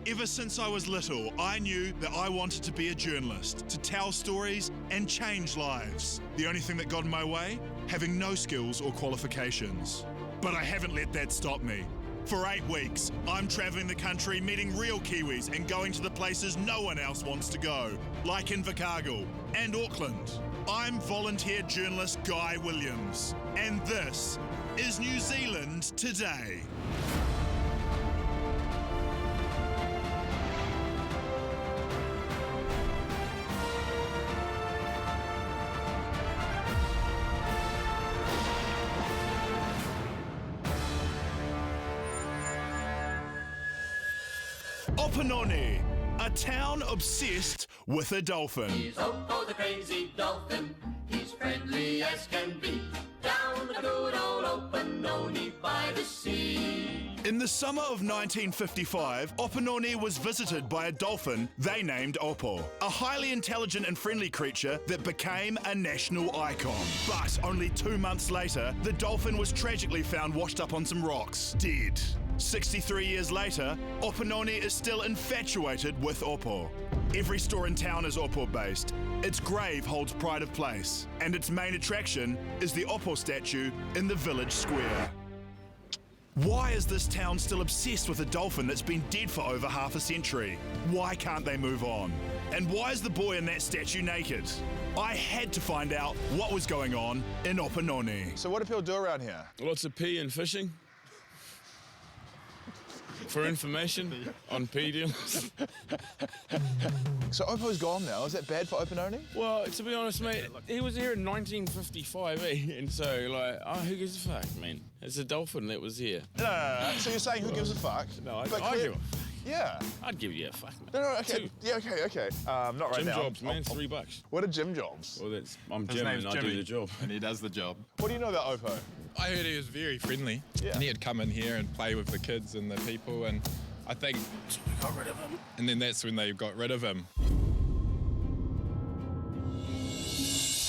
Ever since I was little, I knew that I wanted to be a journalist, to tell stories and change lives. The only thing that got in my way? Having no skills or qualifications. But I haven't let that stop me. For 8 weeks, I'm travelling the country, meeting real Kiwis and going to the places no one else wants to go, like Invercargill and Auckland. I'm volunteer journalist Guy Williams, and this is New Zealand Today. Opononi, a town obsessed with a dolphin. He's Opo the crazy dolphin, he's friendly as can be, down the good old Opononi by the sea. In the summer of 1955, Opononi was visited by a dolphin they named Opo, a highly intelligent and friendly creature that became a national icon. But only 2 months later, the dolphin was tragically found washed up on some rocks, dead. 63 years later, Opononi is still infatuated with Opo. Every store in town is Opo-based. Its grave holds pride of place, and its main attraction is the Opo statue in the village square. Why is this town still obsessed with a dolphin that's been dead for over half a century? Why can't they move on? And why is the boy in that statue naked? I had to find out what was going on in Opononi. So what do people do around here? Lots of pee and fishing. For information on pee deals. So Opo's gone now. Is that bad for Opononi? Well, to be honest, mate, he was here in 1955, and so, like, oh, who gives a fuck, man? It's a dolphin that was here. No. So you're saying who gives a fuck? No, I But give a fuck. Yeah. I'd give you a fuck, man. No, okay. Two. Yeah, okay. Not right Gym now. jobs, man, $3. What are gym jobs? Well, I'm Jim and I do the job. And he does the job. What do you know about Opo? I heard he was very friendly. Yeah. And he'd come in here and play with the kids and the people, and I think So we got rid of him. and then that's when they got rid of him.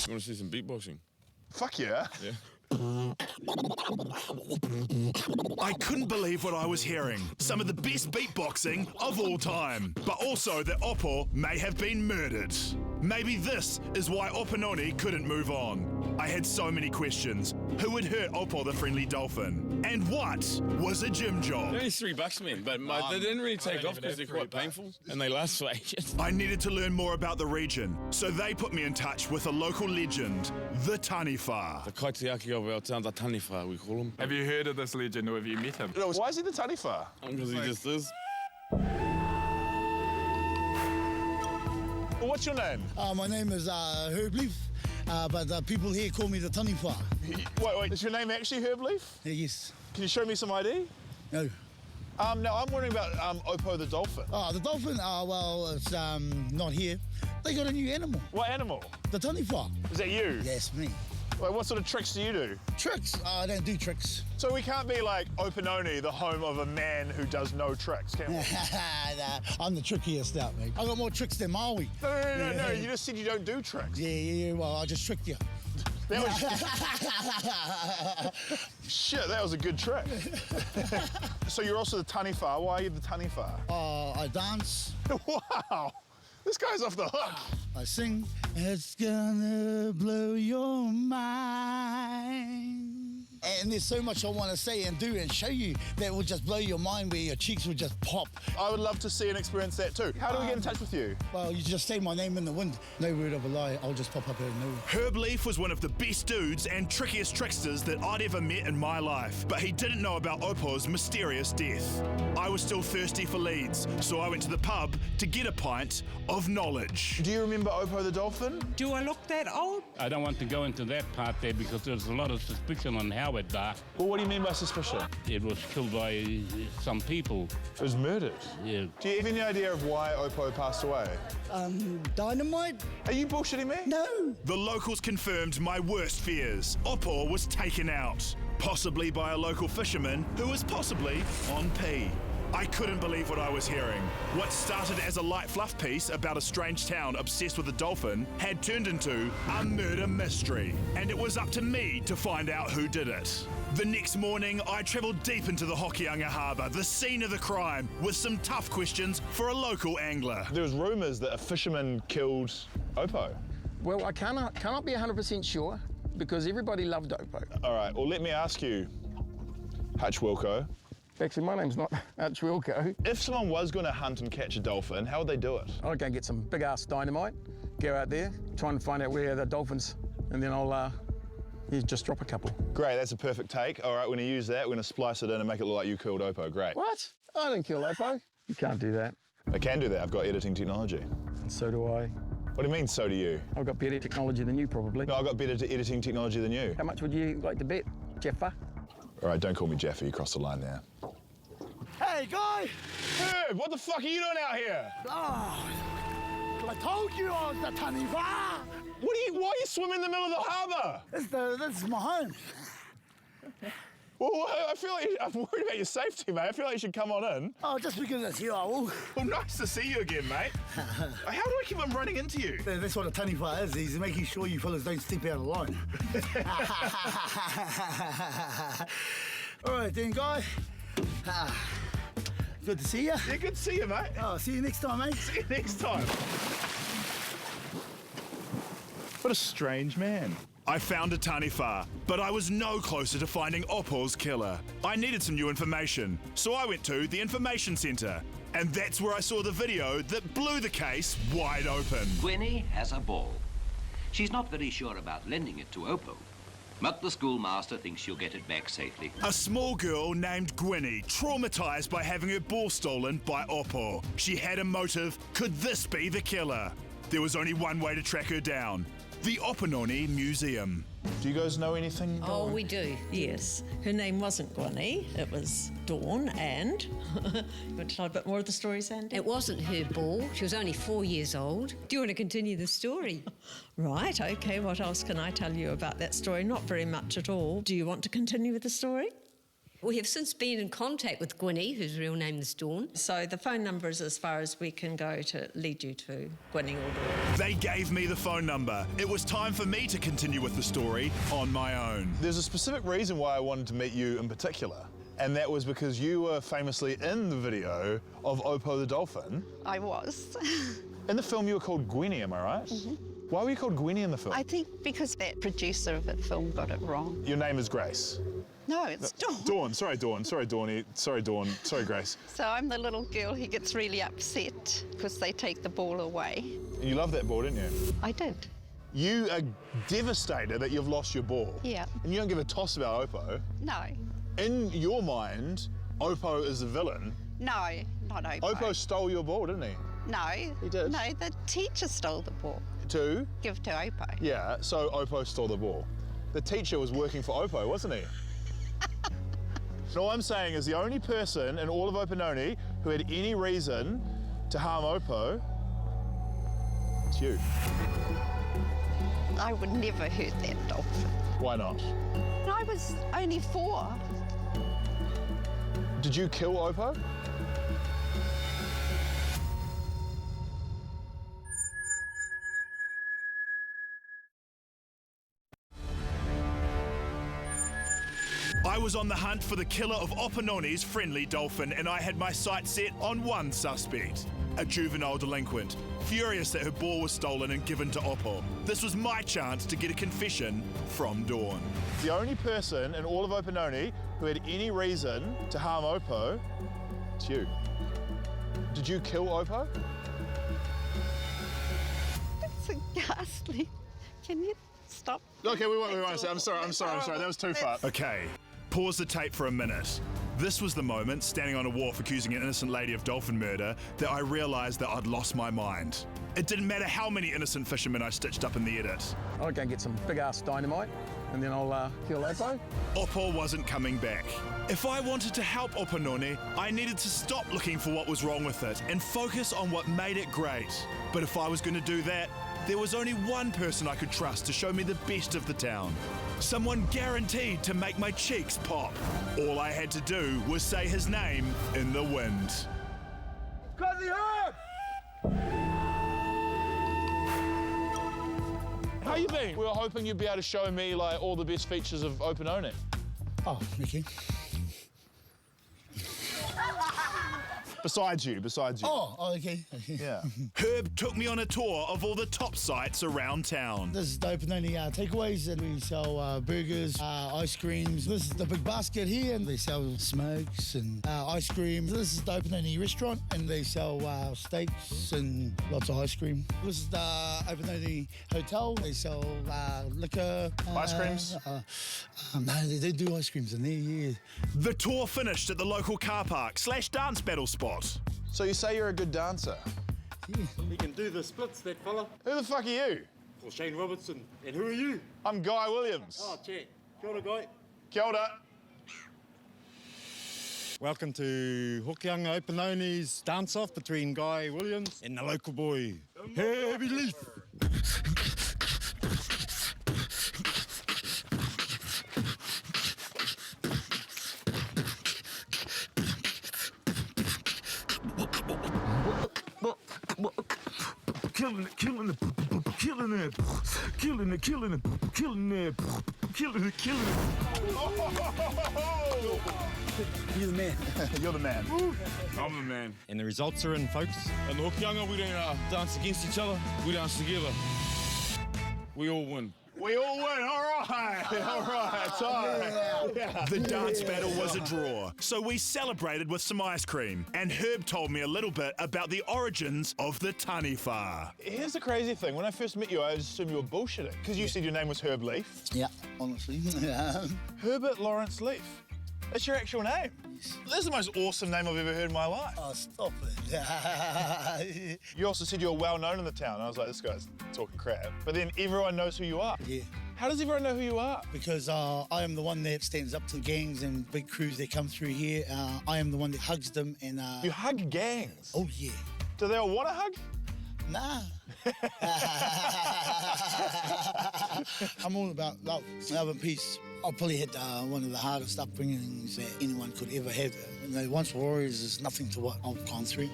You want to see some beatboxing? Fuck yeah. Yeah. I couldn't believe what I was hearing. Some of the best beatboxing of all time. But also that Opo may have been murdered. Maybe this is why Opononi couldn't move on. I had so many questions. Who would hurt Opo the friendly dolphin? And what was a gym job? Only $3, man, but they didn't really take off because they're quite painful and they last for ages. I needed to learn more about the region, so they put me in touch with a local legend, the Taniwha. The kaitiaki of our town, the Taniwha, we call him. Have you heard of this legend or have you met him? No, why is he the Taniwha? Because he just is. Well, what's your name? My name is Herb Leaf, but people here call me the Taniwha. Wait. Is your name actually Herb Leaf? Yes. Can you show me some ID? No. No, I'm wondering about Opo the dolphin. The dolphin, well, it's not here. They got a new animal, What animal? the Taniwha. Is that you? Yes, me. Wait, what sort of tricks do you do? Tricks? I don't do tricks. So we can't be like Opononi, the home of a man who does no tricks, can we? Nah, I'm the trickiest out, mate. I got more tricks than Maui. No. You just said you don't do tricks. Yeah. Well, I just tricked you. That was shit. That was a good trick. So you're also the Taniwha. Why are you the Taniwha? I dance. Wow, this guy's off the hook. I sing. It's gonna blow your mind. And there's so much I want to say and do and show you that will just blow your mind, where your cheeks will just pop. I would love to see and experience that too. How do we get in touch with you? Well, you just say my name in the wind. No word of a lie. I'll just pop up out of nowhere. Herb Leaf was one of the best dudes and trickiest tricksters that I'd ever met in my life, but he didn't know about Opo's mysterious death. I was still thirsty for leads, so I went to the pub to get a pint of knowledge. Do you remember Opo the dolphin? Do I look that old? I don't want to go into that part there because there's a lot of suspicion on how it died. Well, what do you mean by suspicion? It was killed by some people. It was murdered. Yeah. Do you have any idea of why Opo passed away? Dynamite? Are you bullshitting me? No. The locals confirmed my worst fears. Opo was taken out, possibly by a local fisherman who was possibly on pee. I couldn't believe what I was hearing. What started as a light fluff piece about a strange town obsessed with a dolphin had turned into a murder mystery, and it was up to me to find out who did it. The next morning, I travelled deep into the Hokianga Harbour, the scene of the crime, with some tough questions for a local angler. There was rumours that a fisherman killed Oppo. Well, I cannot be 100% sure because everybody loved Oppo. All right, well, let me ask you, Hutch Wilco. Actually, my name's not Hutch Wilco. If someone was going to hunt and catch a dolphin, how would they do it? I'll go get some big-ass dynamite, go out there, try and find out where the dolphins, and then I'll just drop a couple. Great, that's a perfect take. All right, we're going to use that. We're going to splice it in and make it look like you killed Oppo. Great. What? I didn't kill Oppo. You can't do that. I can do that. I've got editing technology. And so do I. What do you mean, so do you? I've got better technology than you, probably. No, I've got better editing technology than you. How much would you like to bet, Jeffa? All right, don't call me Jeffy. You crossed the line there. Hey, guy! Herb, what the fuck are you doing out here? Oh, I told you I was the taniwha. Why are you swimming in the middle of the harbour? This is my home. Well, I feel like I'm worried about your safety, mate. I feel like you should come on in. Oh, just because it's you, I will. Well, nice to see you again, mate. How do I keep on running into you? That's what a taniwha is. He's making sure you fellas don't step out of line. All right, then, guy. Good to see you. Yeah, good to see you, mate. Oh, see you next time, mate. See you next time. What a strange man. I found a taniwha, but I was no closer to finding Opo's killer. I needed some new information, so I went to the information centre. And that's where I saw the video that blew the case wide open. Gwenny has a ball. She's not very sure about lending it to Oppo, but the schoolmaster thinks she'll get it back safely. A small girl named Gwenny, traumatised by having her ball stolen by Oppo. She had a motive. Could this be the killer? There was only one way to track her down. The Opanoni Museum. Do you guys know anything? Oh, we do, yes. Her name wasn't Gwenny, it was Dawn, and... You want to tell a bit more of the story, Sandy? It wasn't her ball. She was only 4 years old. Do you want to continue the story? Right, OK, what else can I tell you about that story? Not very much at all. Do you want to continue with the story? We have since been in contact with Gwenny, whose real name is Dawn. So the phone number is as far as we can go to lead you to Gwenny or Dawn. They gave me the phone number. It was time for me to continue with the story on my own. There's a specific reason why I wanted to meet you in particular, and that was because you were famously in the video of Oppo the dolphin. I was. In the film, you were called Gwenny, am I right? Mm-hmm. Why were you called Gwenny in the film? I think because that producer of the film got it wrong. Your name is Grace. No, it's Dawn. Dawn, sorry, Dawn. Sorry, Dawny. Sorry, Dawn. Sorry, Grace. So I'm the little girl who gets really upset because they take the ball away. You love that ball, didn't you? I did. You are devastated that you've lost your ball. Yeah. And you don't give a toss about Oppo. No. In your mind, Oppo is the villain. No, not Oppo. Oppo stole your ball, didn't he? No. He did. No, the teacher stole the ball. To? Give to Oppo. Yeah, so Oppo stole the ball. The teacher was working for Oppo, wasn't he? And all I'm saying is the only person in all of Opanoni who had any reason to harm Oppo, it's you. I would never hurt that dolphin. Why not? I was only 4. Did you kill Oppo? I was on the hunt for the killer of Opanoni's friendly dolphin, and I had my sights set on one suspect, a juvenile delinquent, furious that her ball was stolen and given to Oppo. This was my chance to get a confession from Dawn. The only person in all of Opanoni who had any reason to harm Oppo, it's you. Did you kill Oppo? It's a ghastly. Can you stop? Okay, we won't say. I'm sorry. That was too far. Okay, pause the tape for a minute. This was the moment, standing on a wharf accusing an innocent lady of dolphin murder, that I realised that I'd lost my mind. It didn't matter how many innocent fishermen I stitched up in the edit. I'll go get some big-ass dynamite, and then I'll kill Oppo. Oppo wasn't coming back. If I wanted to help Opanoni, I needed to stop looking for what was wrong with it and focus on what made it great. But if I was going to do that, there was only one person I could trust to show me the best of the town. Someone guaranteed to make my cheeks pop. All I had to do was say his name in the wind. Cousin Herb! How you been? We were hoping you'd be able to show me like all the best features of Opanoni. Oh, okay. Besides you. Oh, okay. Yeah. Herb took me on a tour of all the top sites around town. This is the Opanoni takeaways, and we sell burgers, ice creams. This is the big basket here, and they sell smokes and ice cream. This is the Opanoni restaurant, and they sell steaks and lots of ice cream. This is the Opanoni hotel. They sell liquor. Ice creams? No, they do ice creams in there, yeah. The tour finished at the local car park / dance battle spot. So you say you're a good dancer? He can do the splits, that fella. Who the fuck are you? Well, Shane Robertson. And who are you? I'm Guy Williams. Oh, check. Kia ora, Guy. Kia ora. Welcome to Hokianga Opanoni's dance-off between Guy Williams and the local boy, Heavy Leaf. Killing it. You're the man. You're the man. I'm the man. And the results are in, folks. In Hokianga, we don't dance against each other. We dance together. We all win. We all win. All right. Yeah. The dance battle was a draw, so we celebrated with some ice cream. And Herb told me a little bit about the origins of the Taniwha. Here's the crazy thing. When I first met you, I assumed you were bullshitting. Because you said your name was Herb Leaf. Yeah, honestly. Herbert Lawrence Leaf. That's your actual name? Yes. That's the most awesome name I've ever heard in my life. Oh, stop it. You also said you're well known in the town. I was like, this guy's talking crap. But then everyone knows who you are. Yeah. How does everyone know who you are? Because I am the one that stands up to gangs and big crews that come through here. I am the one that hugs them and... You hug gangs? Oh, yeah. Do they all want to hug? Nah. I'm all about love and peace. I probably had one of the hardest upbringings that anyone could ever have. You know, once warriors is nothing to what I've gone through.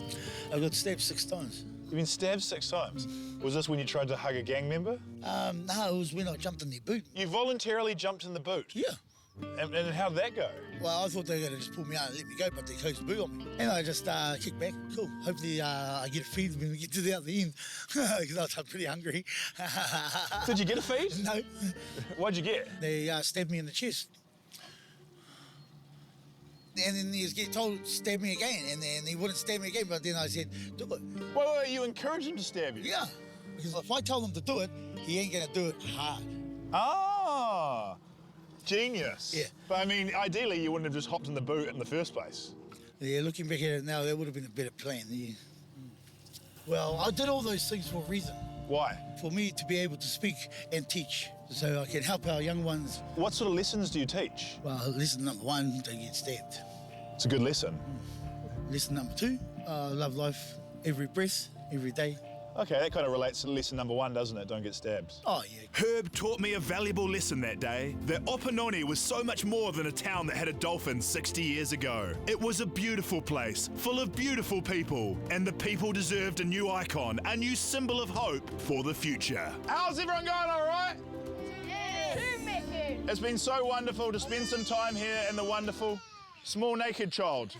I got stabbed 6 times. You've been stabbed 6 times? Was this when you tried to hug a gang member? No, it was when I jumped in their boot. You voluntarily jumped in the boot? Yeah. And how'd that go? Well, I thought they were going to just pull me out and let me go, but they closed the boot on me. And I just kicked back. Cool. Hopefully I get a feed when we get to the other end, because I was pretty hungry. Did you get a feed? No. What'd you get? They stabbed me in the chest. And then he was getting told, stab me again. And then he wouldn't stab me again, but then I said, do it. Wait, you encouraged him to stab you? Yeah. Because if I tell him to do it, he ain't going to do it hard. Ah. Genius. Yeah. But I mean, ideally, you wouldn't have just hopped in the boot in the first place. Yeah, looking back at it now, that would have been a better plan. Yeah. Well, I did all those things for a reason. Why? For me to be able to speak and teach, so I can help our young ones. What sort of lessons do you teach? Well, lesson number 1, don't get stabbed. It's a good lesson. Lesson number 2, love life every breath, every day. Okay, that kind of relates to lesson number 1, doesn't it? Don't get stabbed. Oh, yeah. Herb taught me a valuable lesson that day, that Opanoni was so much more than a town that had a dolphin 60 years ago. It was a beautiful place, full of beautiful people, and the people deserved a new icon, a new symbol of hope for the future. How's everyone going, all right? Yeah. It's been so wonderful to spend some time here in the wonderful small naked child.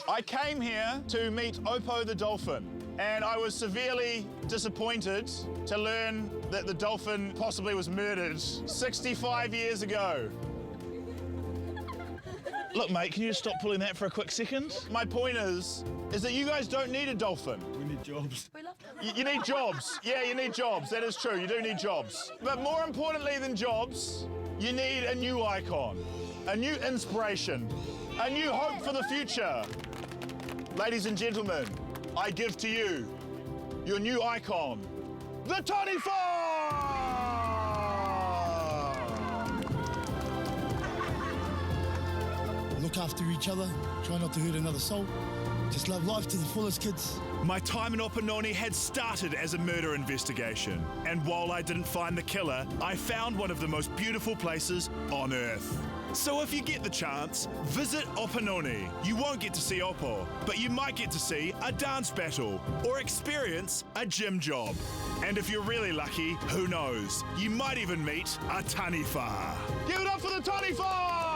I came here to meet Opo the dolphin, and I was severely disappointed to learn that the dolphin possibly was murdered 65 years ago. Look, mate, can you just stop pulling that for a quick second? My point is that you guys don't need a dolphin. We need jobs. You need jobs. Yeah, you need jobs. That is true. You do need jobs. But more importantly than jobs, you need a new icon, a new inspiration, a new hope for the future. Ladies and gentlemen, I give to you your new icon, the Taniwha! Look after each other, try not to hurt another soul. Just love life to the fullest, kids. My time in Opanoni had started as a murder investigation, and while I didn't find the killer, I found one of the most beautiful places on Earth. So if you get the chance, visit Opanoni. You won't get to see Opo, but you might get to see a dance battle or experience a gym job. And if you're really lucky, who knows, you might even meet a Taniwha. Give it up for the Taniwha!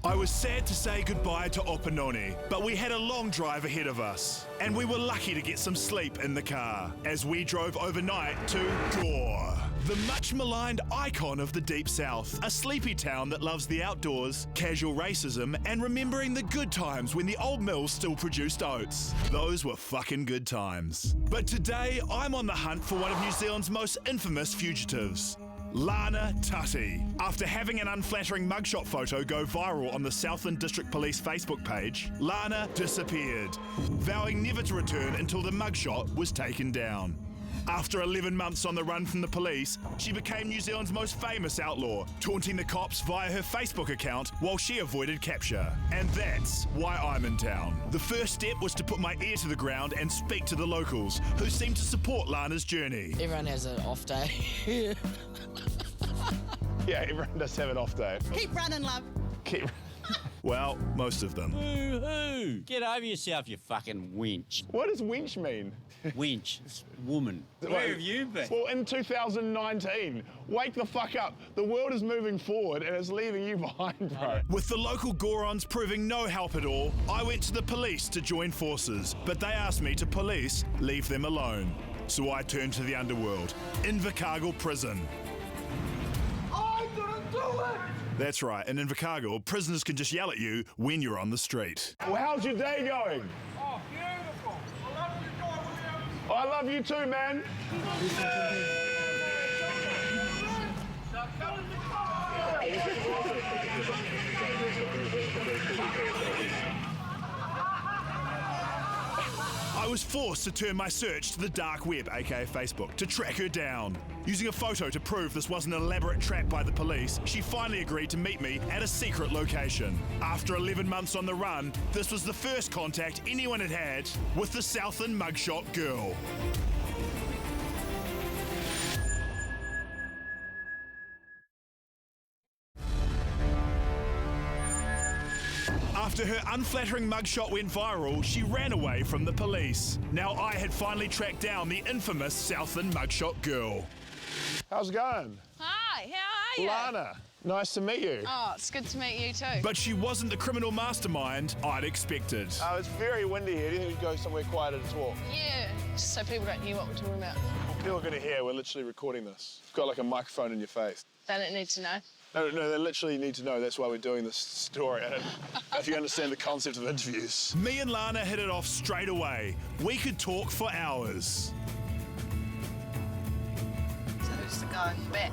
I was sad to say goodbye to Opanoni, but we had a long drive ahead of us, and we were lucky to get some sleep in the car as we drove overnight to Gore, the much maligned icon of the Deep South, a sleepy town that loves the outdoors, casual racism, and remembering the good times when the old mill still produced oats. Those were fucking good times. But today, I'm on the hunt for one of New Zealand's most infamous fugitives. Lana Tutty. After having an unflattering mugshot photo go viral on the Southland District Police Facebook page, Lana disappeared, vowing never to return until the mugshot was taken down. After 11 months on the run from the police, she became New Zealand's most famous outlaw, taunting the cops via her Facebook account while she avoided capture. And that's why I'm in town. The first step was to put my ear to the ground and speak to the locals, who seem to support Lana's journey. Everyone has an off day. Yeah, everyone does have an off day. Keep running, love. Well, most of them. Boo-hoo! Get over yourself, you fucking wench. What does wench mean? Wench. It's woman. Where have you been? Well, in 2019, wake the fuck up. The world is moving forward and it's leaving you behind, bro. With the local Gorons proving no help at all, I went to the police to join forces, but they asked me to police leave them alone. So I turned to the underworld, Invercargill Prison. I didn't do it! That's right, in Invercargill, prisoners can just yell at you when you're on the street. Well, how's your day going? Oh, beautiful. I love you, Guy Williams. I love you too, man. I was forced to turn my search to the dark web, aka Facebook, to track her down. Using a photo to prove this wasn't an elaborate trap by the police, she finally agreed to meet me at a secret location. After 11 months on the run, this was the first contact anyone had had with the Southland mugshot girl. After her unflattering mugshot went viral, she ran away from the police. Now I had finally tracked down the infamous Southland mugshot girl. How's it going? Hi, how are you? Lana, nice to meet you. Oh, it's good to meet you too. But she wasn't the criminal mastermind I'd expected. It's very windy here. Do you think we could go somewhere quieter to talk? Yeah, just so people don't hear what we're talking about. People are going to hear. We're literally recording this. You've got like a microphone in your face. They don't need to know. No, they literally need to know. That's why we're doing this story. I don't know if you understand the concept of interviews. Me and Lana hit it off straight away. We could talk for hours. So who's the guy back?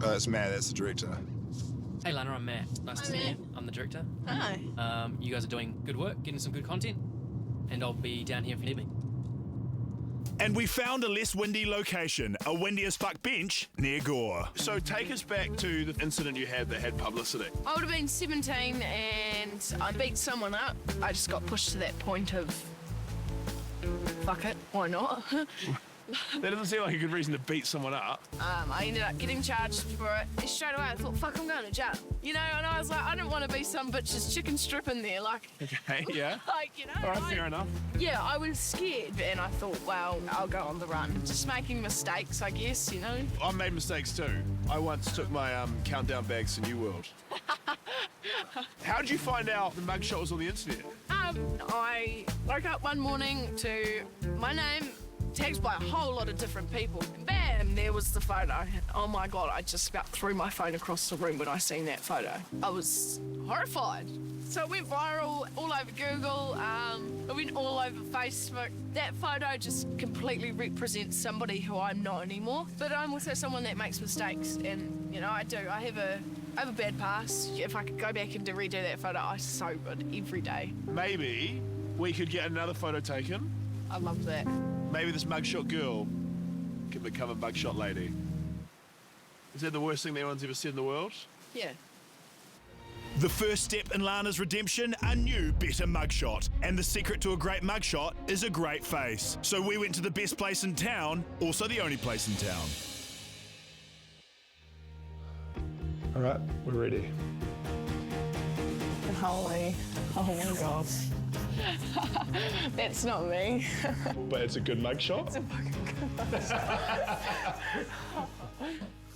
Oh, that's Matt. That's the director. Hey Lana, I'm Matt. Nice to meet you. I'm the director. Hi. You guys are doing good work, getting some good content, and I'll be down here if you need me. And we found a less windy location, a windy as fuck bench near Gore. So take us back to the incident you had that had publicity. I would have been 17 and I beat someone up. I just got pushed to that point of, fuck it, why not? That doesn't seem like a good reason to beat someone up. I ended up getting charged for it. And straight away I thought, fuck, I'm going to jail. You know, and I was like, I didn't want to be some bitch's chicken strip in there, like... Okay, yeah. Like, you know... All right, fair enough. Yeah, I was scared, and I thought, well, I'll go on the run. Just making mistakes, I guess, you know? I've made mistakes too. I once took my countdown bags to New World. How did you find out the mugshot was on the internet? I woke up one morning to my name tagged by a whole lot of different people. Bam, there was the photo. Oh my God, I just about threw my phone across the room when I seen that photo. I was horrified. So it went viral all over Google, it went all over Facebook. That photo just completely represents somebody who I'm not anymore. But I'm also someone that makes mistakes, and you know, I do. I have a bad past. If I could go back and redo that photo, I so would every day. Maybe we could get another photo taken. I love that. Maybe this mugshot girl can become a mugshot lady. Is that the worst thing that anyone's ever said in the world? Yeah. The first step in Lana's redemption, a new, better mugshot. And the secret to a great mugshot is a great face. So we went to the best place in town, also the only place in town. All right, we're ready. Holy, oh my God. That's not me. But it's a good mugshot? It's a fucking good mugshot.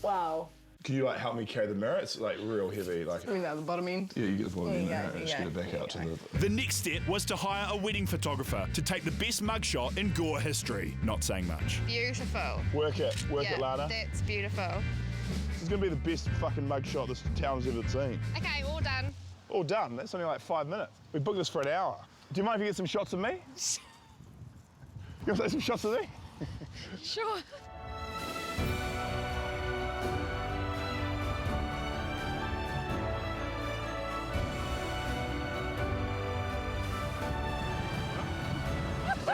Wow. Can you like help me carry the mirror? It's like real heavy. Like. Bring that at the bottom end. Yeah, you get the bottom end Yeah, and just get it back out to the. The next step was to hire a wedding photographer to take the best mugshot in Gore history. Not saying much. Beautiful. Work it, Lana. That's beautiful. This is gonna be the best fucking mugshot this town's ever seen. Okay, all done. All done. That's only like 5 minutes. We booked this for an hour. Do you mind if you get some shots of me? You want to take some shots of me? Sure.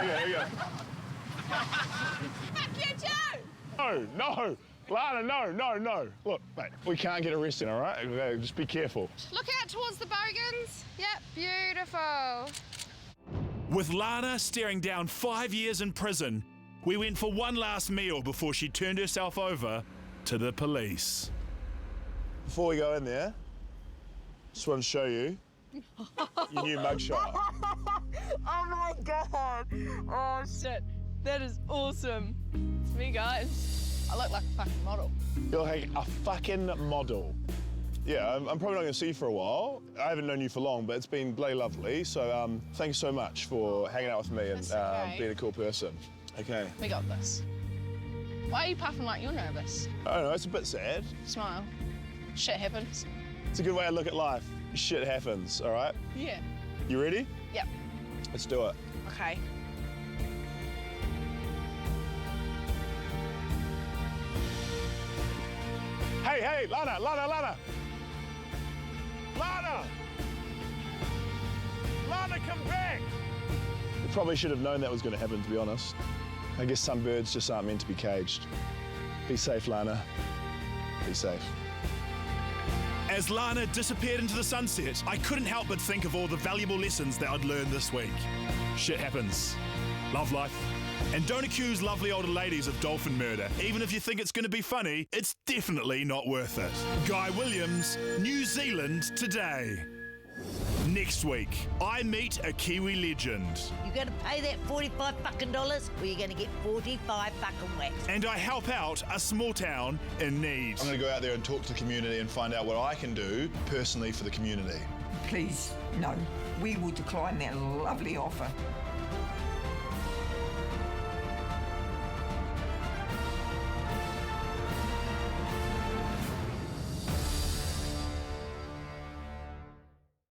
Here you go. Fuck you, Joe! No. Lana, no. Look, mate, we can't get arrested, all right? Okay, just be careful. Look out towards the bogans. Yep, beautiful. With Lana staring down 5 years in prison, we went for one last meal before she turned herself over to the police. Before we go in there, just want to show you your new mugshot. Oh my god! Oh shit, that is awesome. It's me, guys. I look like a fucking model. You're like a fucking model. Yeah, I'm probably not going to see you for a while. I haven't known you for long, but it's been bloody lovely. So thank you so much for hanging out with me and okay. being a cool person. Okay. We got this. Why are you puffing like you're nervous? I don't know, it's a bit sad. Smile. Shit happens. It's a good way to look at life. Shit happens, all right? Yeah. You ready? Yep. Let's do it. Okay. Hey, Lana! Lana, come back! We probably should have known that was going to happen, to be honest. I guess some birds just aren't meant to be caged. Be safe, Lana. Be safe. As Lana disappeared into the sunset, I couldn't help but think of all the valuable lessons that I'd learned this week. Shit happens. Love life. And don't accuse lovely older ladies of dolphin murder. Even if you think it's going to be funny, it's definitely not worth it. Guy Williams, New Zealand Today. Next week, I meet a Kiwi legend. You going to pay that $45 fucking or you're going to get 45 fucking whacks. And I help out a small town in need. I'm going to go out there and talk to the community and find out what I can do personally for the community. Please, no. We will decline that lovely offer.